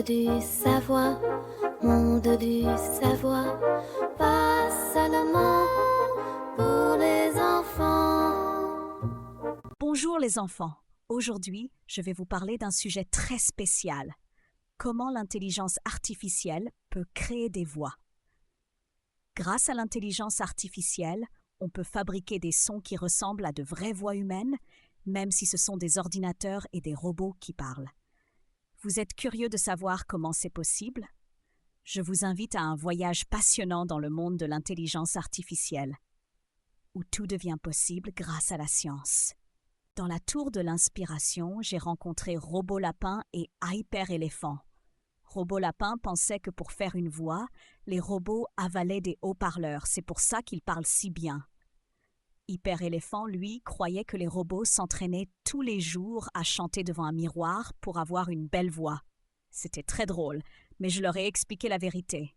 Monde du savoir, monde du savoir, pas seulement pour les enfants. Bonjour les enfants. Aujourd'hui, je vais vous parler d'un sujet très spécial. Comment l'intelligence artificielle peut créer des voix. Grâce à l'intelligence artificielle, on peut fabriquer des sons qui ressemblent à de vraies voix humaines, même si ce sont des ordinateurs et des robots qui parlent. Vous êtes curieux de savoir comment c'est possible? Je vous invite à un voyage passionnant dans le monde de l'intelligence artificielle, où tout devient possible grâce à la science. Dans la tour de l'inspiration, j'ai rencontré Robot Lapin et Hyper Éléphant. Robot Lapin pensait que pour faire une voix, les robots avalaient des haut-parleurs, c'est pour ça qu'ils parlent si bien. Hyper Éléphant, lui, croyait que les robots s'entraînaient tous les jours à chanter devant un miroir pour avoir une belle voix. C'était très drôle, mais je leur ai expliqué la vérité.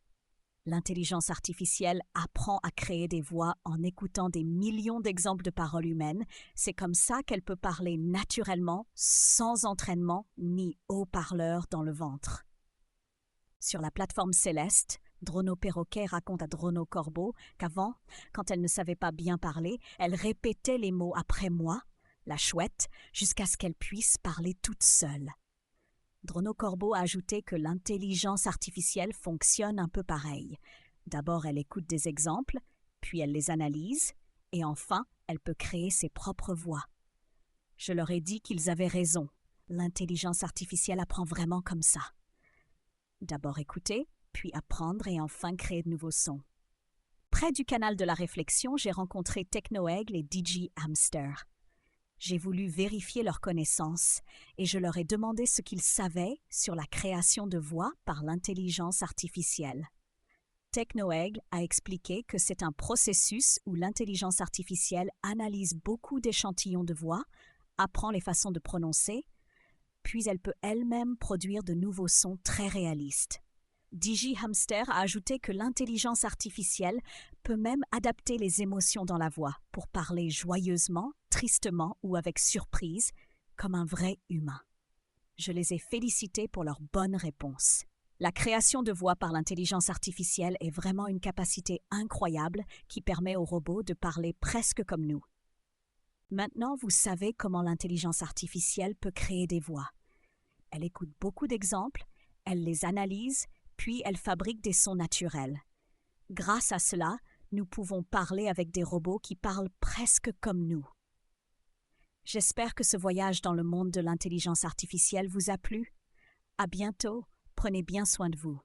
L'intelligence artificielle apprend à créer des voix en écoutant des millions d'exemples de paroles humaines. C'est comme ça qu'elle peut parler naturellement, sans entraînement ni haut-parleur dans le ventre. Sur la plateforme Céleste, Drono Perroquet raconte à Drono Corbeau qu'avant, quand elle ne savait pas bien parler, elle répétait les mots après moi, la chouette, jusqu'à ce qu'elle puisse parler toute seule. Drono Corbeau a ajouté que l'intelligence artificielle fonctionne un peu pareil. D'abord, elle écoute des exemples, puis elle les analyse, et enfin, elle peut créer ses propres voix. Je leur ai dit qu'ils avaient raison. L'intelligence artificielle apprend vraiment comme ça. D'abord écouter, puis apprendre et enfin créer de nouveaux sons. Près du canal de la réflexion, j'ai rencontré Technoaigle et DJ Hamster. J'ai voulu vérifier leurs connaissances et je leur ai demandé ce qu'ils savaient sur la création de voix par l'intelligence artificielle. Technoaigle a expliqué que c'est un processus où l'intelligence artificielle analyse beaucoup d'échantillons de voix, apprend les façons de prononcer, puis elle peut elle-même produire de nouveaux sons très réalistes. DJ Hamster a ajouté que l'intelligence artificielle peut même adapter les émotions dans la voix pour parler joyeusement, tristement ou avec surprise, comme un vrai humain. Je les ai félicités pour leurs bonnes réponses. La création de voix par l'intelligence artificielle est vraiment une capacité incroyable qui permet aux robots de parler presque comme nous. Maintenant, vous savez comment l'intelligence artificielle peut créer des voix. Elle écoute beaucoup d'exemples, elle les analyse, puis elle fabrique des sons naturels. Grâce à cela, nous pouvons parler avec des robots qui parlent presque comme nous. J'espère que ce voyage dans le monde de l'intelligence artificielle vous a plu. À bientôt, prenez bien soin de vous.